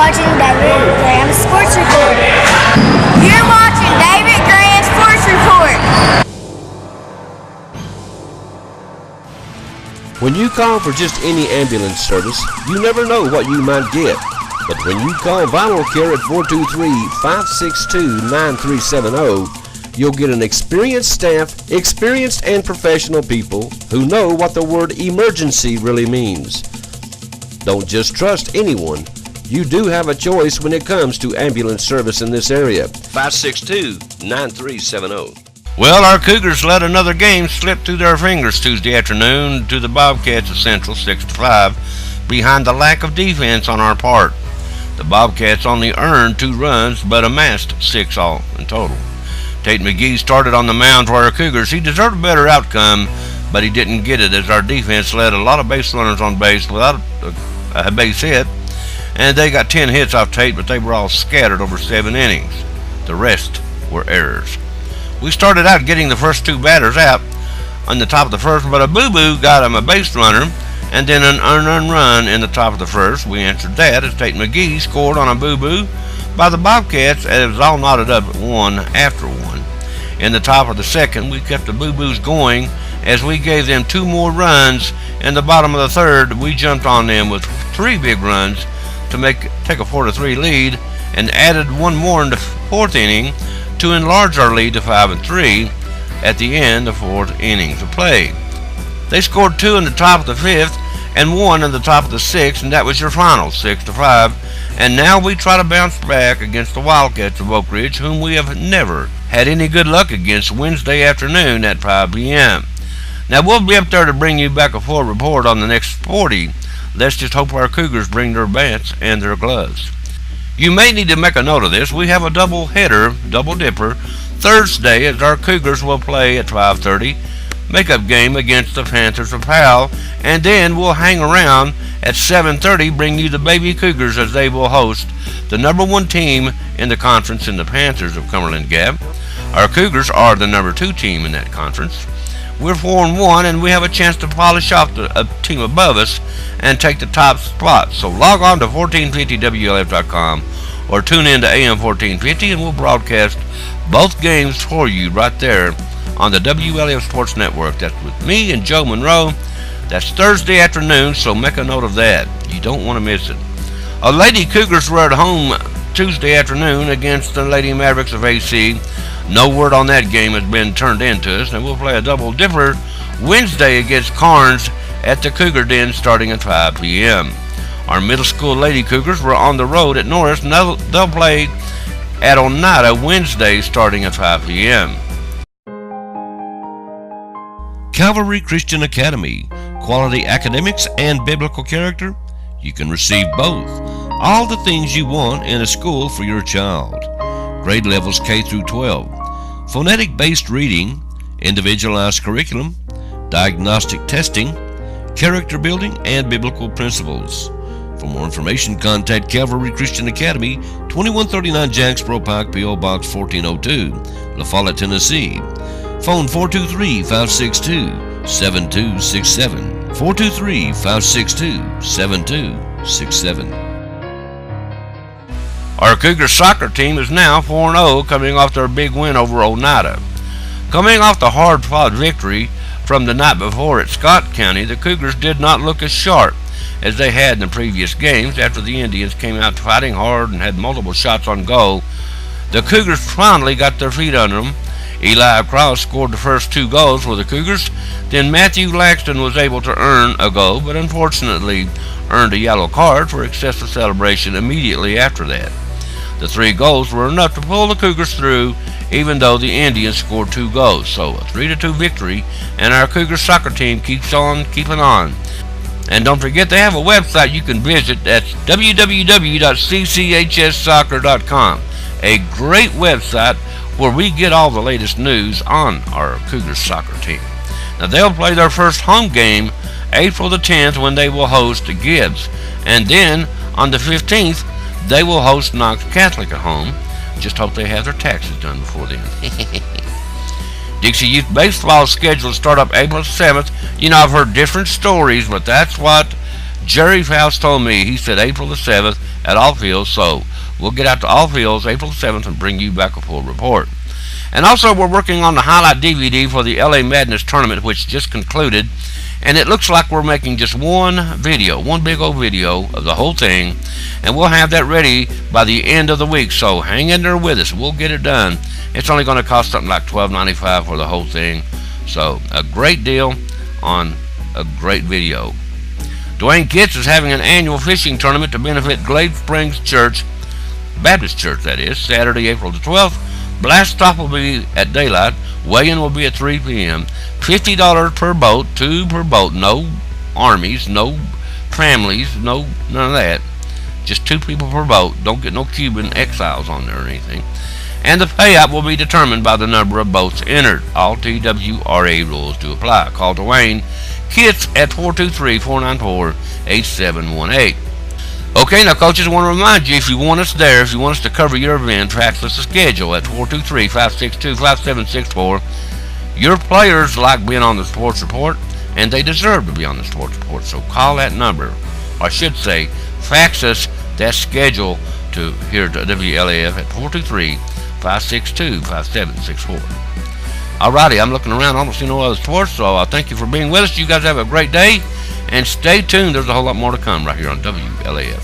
watching David Graham's Sports Report. You're watching David Graham's Sports Report. When you call for just any ambulance service, you never know what you might get. But when you call Vital Care at 423-562-9370, you'll get an experienced staff, experienced and professional people who know what the word emergency really means. Don't just trust anyone. You do have a choice when it comes to ambulance service in this area. 562-9370. Well, our Cougars let another game slip through their fingers Tuesday afternoon to the Bobcats of Central 6-5 behind the lack of defense on our part. The Bobcats only earned 2 runs but amassed 6 all in total. Tate McGee started on the mound for our Cougars. He deserved a better outcome, but he didn't get it as our defense led a lot of base runners on base without a base hit, and they got 10 hits off Tate, but they were all scattered over 7 innings. The rest were errors. We started out getting the first 2 batters out on the top of the first, but a boo-boo got him a base runner, and then an earned run in the top of the first. We answered that as Tate McGee scored on a boo-boo by the Bobcats, and it was all knotted up at 1 after 1. In the top of the second, we kept the boo-boos going as we gave them 2 more runs. In the bottom of the third, we jumped on them with 3 big runs to take a 4-3 lead, and added 1 more in the 4th inning to enlarge our lead to 5-3 at the end of 4th innings of play. They scored 2 in the top of the 5th and 1 in the top of the 6th, and that was your final, 6-5. And now we try to bounce back against the Wildcats of Oak Ridge, whom we have never had any good luck against, Wednesday afternoon at 5 p.m. Now we'll be up there to bring you back a full report on the next 40. Let's just hope our Cougars bring their bats and their gloves. You may need to make a note of this. We have a double dipper, Thursday, as our Cougars will play at 5:30, makeup game against the Panthers of Powell, and then we'll hang around at 7:30, bring you the baby Cougars as they will host the number 1 team in the conference in the Panthers of Cumberland Gap. Our Cougars are the number 2 team in that conference. We're 4-1, and we have a chance to polish off a team above us and take the top spot. So log on to 1450WLF.com or tune in to AM 1450, and we'll broadcast both games for you right there on the WLF Sports Network. That's with me and Joe Monroe. That's Thursday afternoon, so make a note of that. You don't want to miss it. Our Lady Cougars were at home Tuesday afternoon against the Lady Mavericks of AC. No word on that game has been turned into us, and we'll play a double dipper Wednesday against Carnes at the Cougar Den starting at 5 p.m. Our middle school Lady Cougars were on the road at Norris, and they'll play at Oneida Wednesday starting at 5 p.m. Calvary Christian Academy, quality academics and biblical character. You can receive both. All the things you want in a school for your child. Grade levels K through 12. Phonetic-based reading, individualized curriculum, diagnostic testing, character building, and biblical principles. For more information, contact Calvary Christian Academy, 2139 Jacksboro Pike, P.O. Box 1402, La Follette, Tennessee. Phone 423-562-7267. 423-562-7267. Our Cougar soccer team is now 4-0, coming off their big win over Oneida. Coming off the hard-fought victory from the night before at Scott County, the Cougars did not look as sharp as they had in the previous games after the Indians came out fighting hard and had multiple shots on goal. The Cougars finally got their feet under them. Eli Cross scored the first 2 goals for the Cougars. Then Matthew Laxton was able to earn a goal, but unfortunately earned a yellow card for excessive celebration immediately after that. The 3 goals were enough to pull the Cougars through, even though the Indians scored 2 goals. So a 3-2 victory, and our Cougars soccer team keeps on keeping on. And don't forget, they have a website you can visit. That's www.cchssoccer.com. A great website where we get all the latest news on our Cougars soccer team. Now they'll play their first home game April the 10th when they will host Gibbs. And then on the 15th, they will host Knox Catholic at home. Just hope they have their taxes done before then. Dixie Youth Baseball schedule to start up April 7th. You know, I've heard different stories, but that's what Jerry Faust told me, he said April the 7th at All Fields, so we'll get out to All Fields April the 7th and bring you back a full report. And also, we're working on the highlight DVD for the LA Madness tournament, which just concluded, and it looks like we're making just one video, one big old video of the whole thing, and we'll have that ready by the end of the week, so hang in there with us. We'll get it done. It's only going to cost something like $12.95 for the whole thing, so a great deal on a great video. Dwayne Kitts is having an annual fishing tournament to benefit Glade Springs Church, Baptist Church that is, Saturday, April the 12th. Blast off will be at daylight. Weigh-in will be at 3 p.m. $50 per boat, 2 per boat. No armies, no families, none of that. Just 2 people per boat. Don't get no Cuban exiles on there or anything. And the payout will be determined by the number of boats entered. All TWRA rules do apply. Call Dwayne Kitts at 423-494-8718. Okay, now coaches, I want to remind you, if you want us there, if you want us to cover your event, fax us a schedule at 423-562-5764. Your players like being on the sports report, and they deserve to be on the sports report, so call that number. Or I should say, fax us that schedule to here to WLAF at 423-562-5764. Alrighty, I'm looking around, I don't see no other sports, so I thank you for being with us. You guys have a great day, and stay tuned. There's a whole lot more to come right here on WLAF.